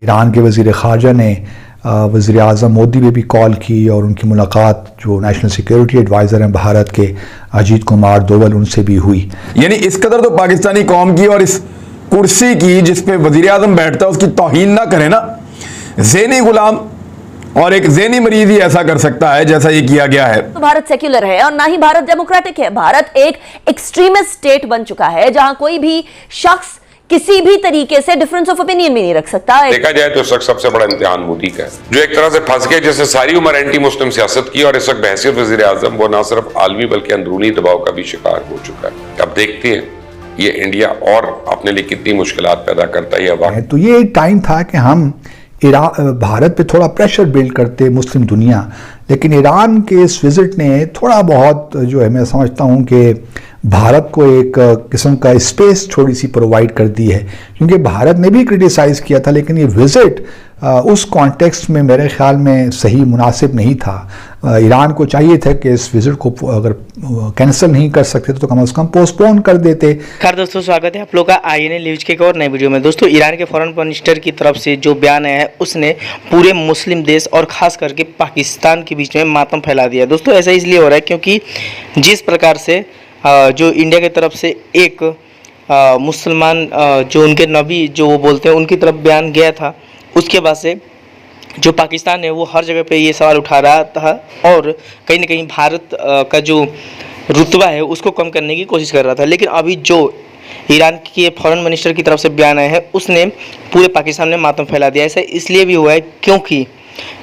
Iran के वज़ीर ख़ारजा ने वज़ीर आज़म मोदी में भी कॉल की और उनकी मुलाकात जो नेशनल सिक्योरिटी एडवाइज़र हैं भारत के अजीत कुमार दोवल उनसे भी हुई। यानी इस कदर तो पाकिस्तानी कौम की और इस कुर्सी की जिस पे वज़ीर आज़म बैठता है उसकी तौहीन ना करे ना। ज़हनी गुलाम और एक ज़हनी मरीज ही ऐसा कर सकता है जैसा ये किया गया है। तो भारत सेक्युलर है और ना ही भारत डेमोक्रेटिक है। भारत एक एक्सट्रीमिस्ट स्टेट बन चुका है जहां कोई भी शख्स किसी भी तरीके से डिफरेंस ऑफ ओपिनियन भी नहीं रख सकता। देखा जाए तो इस वक्त सबसे बड़ा इम्तिहान मोदी का है, जो एक तरह से फंस गए, जैसे सारी उम्र एंटी मुस्लिम सियासत की और इस वक्त बहैसियत वज़ीर आज़म वो ना सिर्फ आलमी बल्कि अंदरूनी दबाव का भी शिकार हो चुका है। अब देखते हैं ये इंडिया और अपने लिए कितनी मुश्किलात पैदा करता है। तो ये एक टाइम था कि हम भारत पे थोड़ा प्रेशर बिल्ड करते मुस्लिम दुनिया, लेकिन ईरान के इस विजिट ने थोड़ा बहुत जो है मैं समझता हूँ कि भारत को एक किस्म का स्पेस थोड़ी सी प्रोवाइड कर दी है, क्योंकि भारत ने भी क्रिटिसाइज़ किया था लेकिन ये विज़िट उस कॉन्टेक्स्ट में मेरे ख्याल में सही मुनासिब नहीं था। ईरान को चाहिए था कि इस विज़िट को अगर कैंसिल नहीं कर सकते तो कम से कम पोस्टपोन कर देते। खैर दोस्तों, स्वागत है आप लोग का INA न्यूज़ के एक और नए वीडियो में। दोस्तों, ईरान के फॉरेन मिनिस्टर की तरफ से जो बयान आया है उसने पूरे मुस्लिम देश और ख़ास करके पाकिस्तान के बीच में मातम फैला दिया। दोस्तों, ऐसा इसलिए हो रहा है क्योंकि जिस प्रकार से जो इंडिया की तरफ से एक मुसलमान जो उनके नबी जो वो बोलते हैं उनकी तरफ बयान गया था, उसके बाद से जो पाकिस्तान है वो हर जगह पे ये सवाल उठा रहा था और कहीं ना कहीं भारत का जो रुतबा है उसको कम करने की कोशिश कर रहा था। लेकिन अभी जो ईरान के फॉरेन मिनिस्टर की तरफ से बयान आया है उसने पूरे पाकिस्तान में मातम फैला दिया। ऐसा इसलिए भी हुआ है क्योंकि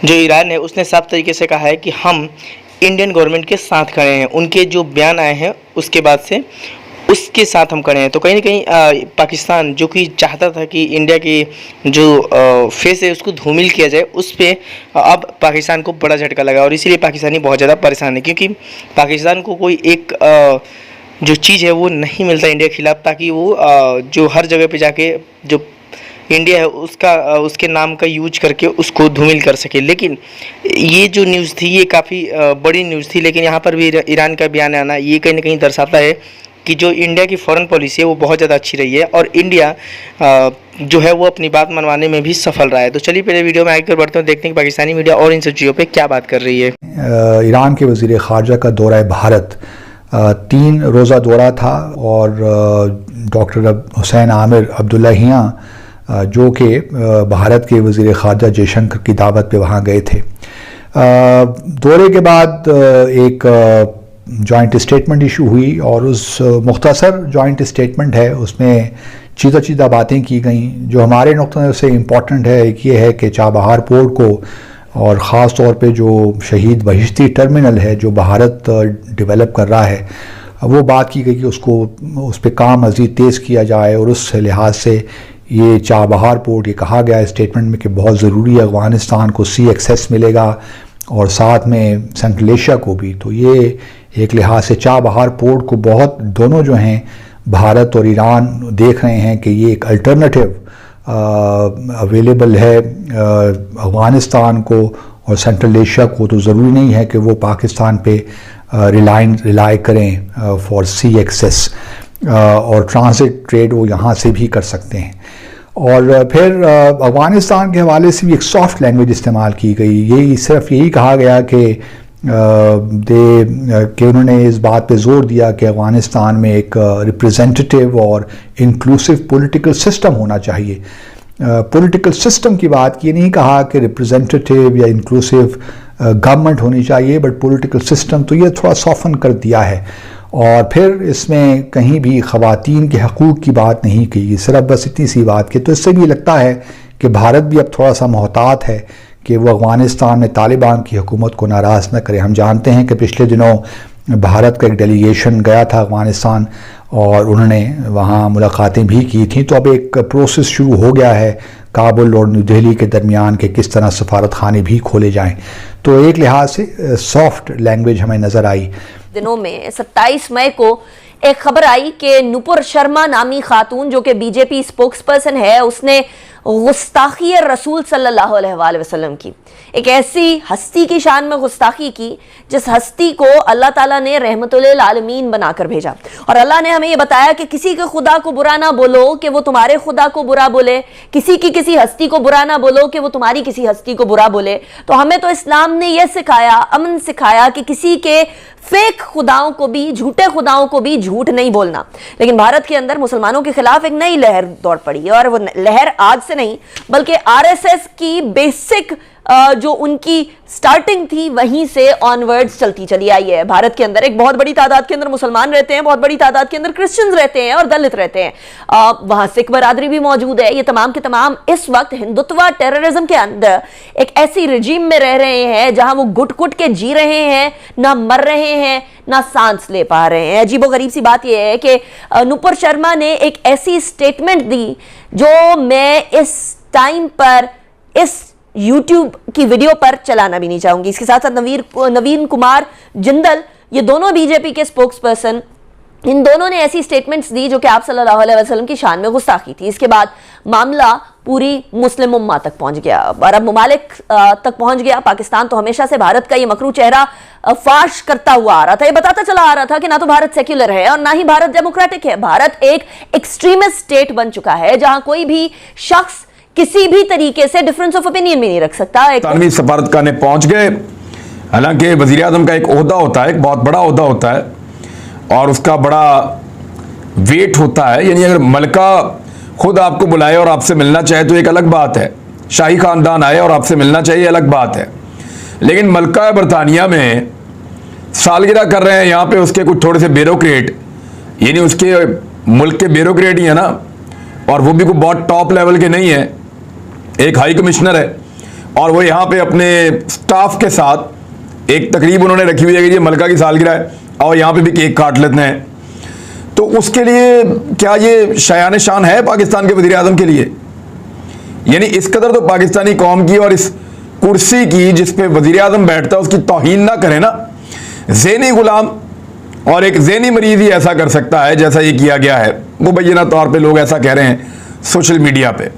जो ईरान है उसने साफ तरीके से कहा है कि हम इंडियन गवर्नमेंट के साथ खड़े हैं। उनके जो बयान आए हैं उसके बाद से उसके साथ हम खड़े हैं। तो कहीं ना कहीं पाकिस्तान जो कि चाहता था कि इंडिया की जो फेस है उसको धूमिल किया जाए, उस पर अब पाकिस्तान को बड़ा झटका लगा और इसीलिए पाकिस्तानी बहुत ज़्यादा परेशान है, क्योंकि पाकिस्तान को कोई एक जो चीज़ है वो नहीं मिलता इंडिया के खिलाफ, ताकि वो जो हर जगह पे जाके जो इंडिया है उसके नाम का यूज करके उसको धूमिल कर सके। लेकिन ये जो न्यूज़ थी ये काफ़ी बड़ी न्यूज़ थी, लेकिन यहाँ पर भी ईरान का बयान आना ये कहीं ना कहीं दर्शाता है कि जो इंडिया की फॉरेन पॉलिसी है वो बहुत ज़्यादा अच्छी रही है और इंडिया जो है वो अपनी बात मनवाने में भी सफल रहा है। तो चलिए पहले वीडियो में आगे बढ़ते हैं, देखते हैं कि पाकिस्तानी मीडिया और इन सब चीज़ों पर क्या बात कर रही है। ईरान के वज़ीर ख़ारजा का दौरा भारत 3 रोज़ा दौरा था और डॉक्टर हुसैन आमिर अब्दुल्लाहियां जो कि भारत के वज़ीर ख़ारजा जयशंकर की दावत पे वहाँ गए थे। दौरे के बाद एक जॉइंट स्टेटमेंट इशू हुई और उस मुख्तसर जॉइंट स्टेटमेंट है उसमें चीज़ा बातें की गई। जो हमारे नुक्ते से इम्पॉर्टेंट है एक ये है कि चाबहार पोर्ट को और ख़ास तौर पे जो शहीद बहिश्ती टर्मिनल है जो भारत डेवलप कर रहा है वो बात की गई कि उसको उस पर काम मज़ीद तेज़ किया जाए और उस लिहाज से ये चाबहार पोर्ट ये कहा गया है स्टेटमेंट में कि बहुत ज़रूरी है, अफ़गानिस्तान को सी एक्सेस मिलेगा और साथ में सेंट्रल एशिया को भी। तो ये एक लिहाज से चाबहार पोर्ट को बहुत दोनों जो हैं भारत और ईरान देख रहे हैं कि ये एक अल्टरनेटिव अवेलेबल है अफ़गानिस्तान को और सेंट्रल एशिया को। तो ज़रूरी नहीं है कि वो पाकिस्तान पे रिलाई करें फॉर सी एक्सेस और ट्रांसिट ट्रेड वो यहाँ से भी कर सकते हैं। और फिर अफ़गानिस्तान के हवाले से भी एक सॉफ्ट लैंग्वेज इस्तेमाल की गई। यही सिर्फ यही कहा गया कि उन्होंने इस बात पे ज़ोर दिया कि अफ़गानिस्तान में एक रिप्रेजेंटेटिव और इंक्लूसिव पॉलिटिकल सिस्टम होना चाहिए। पॉलिटिकल सिस्टम की बात की, नहीं कहा कि रिप्रेजेंटेटिव या इंक्लूसिव गवर्नमेंट होनी चाहिए, बट पॉलिटिकल सिस्टम तो ये थोड़ा सॉफन कर दिया है। और फिर इसमें कहीं भी ख़वातीन के हकूक़ की बात नहीं की, सिर्फ बस इतनी सी बात की। तो इससे भी लगता है कि भारत भी अब थोड़ा सा मोहतात है कि वो अफ़गानिस्तान में तालिबान की हुकूमत को नाराज़ न करे। हम जानते हैं कि पिछले दिनों भारत का एक डेलीगेशन गया था अफ़गानिस्तान और उन्होंने वहाँ मुलाकातें भी की थी। तो अब एक प्रोसेस शुरू हो गया है काबुल और न्यू दिल्ली के दरमियान के किस तरह सफारत खाने भी खोले जाएं। तो एक लिहाज से सॉफ्ट लैंग्वेज हमें नज़र आई। दिनों में 27 मई को एक खबर आई कि नुपुर शर्मा नामी खातून जो कि बीजेपी स्पोक्सपर्सन है, उसने गुस्ताखी रसूल सल्लल्लाहु अलैहि वसल्लम की, एक ऐसी हस्ती की शान में गुस्ताखी की जिस हस्ती को अल्लाह ताला ने रहमतुल आलमीन बनाकर भेजा। और अल्लाह ने हमें यह बताया कि किसी के खुदा को बुरा ना बोलो कि वो तुम्हारे खुदा को बुरा बोले, किसी की किसी हस्ती को बुरा ना बोलो कि वो तुम्हारी किसी हस्ती को बुरा बोले। तो हमें तो इस्लाम ने यह सिखाया, अमन सिखाया कि किसी के फेक खुदाओं को भी, झूठे खुदाओं को भी झूठ नहीं बोलना। लेकिन भारत के अंदर मुसलमानों के खिलाफ एक नई लहर दौड़ पड़ी है, और वो लहर आज से नहीं बल्कि आरएसएस की बेसिक जो उनकी स्टार्टिंग थी वहीं से ऑनवर्ड्स चलती चली आई है। भारत के अंदर एक बहुत बड़ी तादाद के अंदर मुसलमान रहते हैं, बहुत बड़ी तादाद के अंदर क्रिश्चियंस रहते हैं और दलित रहते हैं, वहां सिख बरादरी भी मौजूद है। ये तमाम के तमाम इस वक्त हिंदुत्व टेररिज्म के अंदर एक ऐसी रजीम में रह रहे हैं जहां वो घुट घुट के जी रहे हैं, ना मर रहे हैं ना सांस ले पा रहे हैं। अजीबोगरीब सी बात यह है कि नुपुर शर्मा ने एक ऐसी स्टेटमेंट दी जो मैं इस टाइम पर इस YouTube की वीडियो पर चलाना भी नहीं चाहूंगी। इसके साथ साथ नवीन कुमार जिंदल, ये दोनों बीजेपी के स्पोक्सपर्सन, इन दोनों ने ऐसी स्टेटमेंट्स दी जो कि आप सल्लल्लाहु अलैहि वसल्लम की शान में गुस्ताखी थी। इसके बाद मामला पूरी मुस्लिम उम्मा तक पहुंच गया, अरब ममालिक तक पहुंच गया। पाकिस्तान तो हमेशा से भारत का ये मकरू चेहरा फाश करता हुआ आ रहा था, ये बताता चला आ रहा था कि ना तो भारत सेक्युलर है और ना ही भारत डेमोक्रेटिक है। भारत एक एक्सट्रीमिस्ट स्टेट बन चुका है जहां कोई भी शख्स किसी भी तरीके से डिफरेंस ऑफ ओपिनियन भी नहीं रख सकता। तानवी सफारतखाने पहुंच गए। हालांकि वजीर आजम का एक ओहदा होता है, एक बहुत बड़ा ओहदा होता है और उसका बड़ा वेट होता है। यानी अगर मलका खुद आपको बुलाए और आपसे मिलना चाहे तो एक अलग बात है, शाही खानदान आए और आपसे मिलना चाहिए अलग बात है। लेकिन मलका बरतानिया में सालगिरह कर रहे हैं यहाँ पे उसके कुछ थोड़े से ब्यूरोक्रेट, यानी उसके मुल्क के ब्यूरोक्रेट ही है ना, और वो भी कोई बहुत टॉप लेवल के नहीं है, एक हाई कमिश्नर है और वो यहाँ पे अपने स्टाफ के साथ एक तकरीब उन्होंने रखी हुई है कि ये मलका की सालगिरह है और यहाँ पे भी केक काट लेते हैं। तो उसके लिए क्या ये शायान शान है पाकिस्तान के वज़ीर आज़म के लिए? यानी इस कदर तो पाकिस्तानी कौम की और इस कुर्सी की जिस पे वज़ीर आज़म बैठता है उसकी तौहीन ना करें ना। ज़हनी गुलाम और एक ज़हनी मरीज़ ही ऐसा कर सकता है जैसा ये किया गया है, मुबैना तौर पे लोग ऐसा कह रहे हैं सोशल मीडिया पे।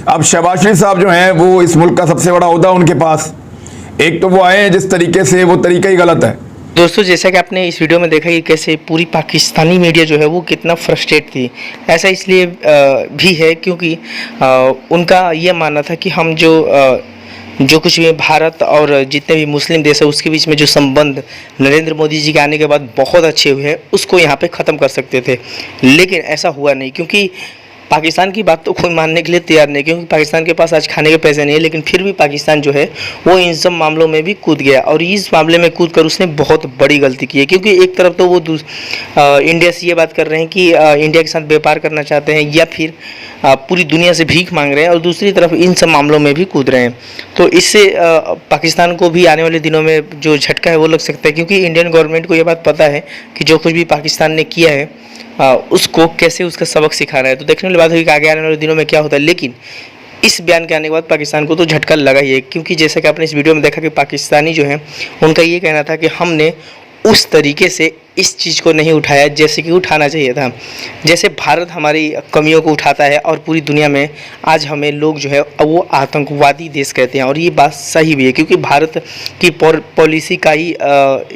अब शहबाज शरीफ साहब जो हैं वो इस मुल्क का सबसे बड़ा ओहदा उनके पास, एक तो वो आए हैं जिस तरीके से, वो तरीका ही गलत है। दोस्तों जैसा कि आपने इस वीडियो में देखा कि कैसे पूरी पाकिस्तानी मीडिया जो है वो कितना फ्रस्ट्रेट थी। ऐसा इसलिए भी है क्योंकि उनका ये मानना था कि हम जो कुछ भी भारत और जितने भी मुस्लिम देश है उसके बीच में जो संबंध नरेंद्र मोदी जी के आने के बाद बहुत अच्छे हुए हैं उसको यहाँ पे ख़त्म कर सकते थे। लेकिन ऐसा हुआ नहीं, क्योंकि पाकिस्तान की बात तो कोई मानने के लिए तैयार नहीं, क्योंकि पाकिस्तान के पास आज खाने के पैसे नहीं है। लेकिन फिर भी पाकिस्तान जो है वो इन सब मामलों में भी कूद गया और इस मामले में कूद कर उसने बहुत बड़ी गलती की है। क्योंकि एक तरफ तो वो इंडिया से ये बात कर रहे हैं कि इंडिया के साथ व्यापार करना चाहते हैं या फिर पूरी दुनिया से भीख मांग रहे हैं, और दूसरी तरफ इन सब मामलों में भी कूद रहे हैं। तो इससे पाकिस्तान को भी आने वाले दिनों में जो झटका है वो लग सकता है, क्योंकि इंडियन गवर्नमेंट को ये बात पता है कि जो कुछ भी पाकिस्तान ने किया है उसको कैसे उसका सबक सिखाना है। तो देखने वाली बात होगी कि आगे आने वाले दिनों में क्या होता है। लेकिन इस बयान के आने के बाद पाकिस्तान को तो झटका लगा ही है, क्योंकि जैसा कि आपने इस वीडियो में देखा कि पाकिस्तानी जो है उनका ये कहना था कि हमने उस तरीके से इस चीज़ को नहीं उठाया जैसे कि उठाना चाहिए था। जैसे भारत हमारी कमियों को उठाता है और पूरी दुनिया में आज हमें लोग जो है वो आतंकवादी देश कहते हैं, और ये बात सही भी है, क्योंकि भारत की पॉलिसी का ही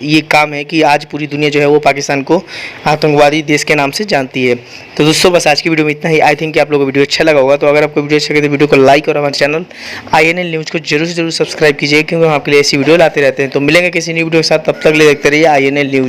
ये काम है कि आज पूरी दुनिया जो है वो पाकिस्तान को आतंकवादी देश के नाम से जानती है। तो दोस्तों बस आज की वीडियो में इतना ही। आई थिंक कि आप लोगों को वीडियो अच्छा लगा होगा। तो अगर आपको वीडियो अच्छा लगे तो वीडियो को लाइक और हमारे चैनल INL न्यूज़ को जरूर से जरूर सब्सक्राइब कीजिए, क्योंकि हम आपके लिए ऐसी वीडियो लाते रहते हैं। तो मिलेंगे किसी न्यू वीडियो के साथ, तब तक ले देखते रहिए INL न्यूज़।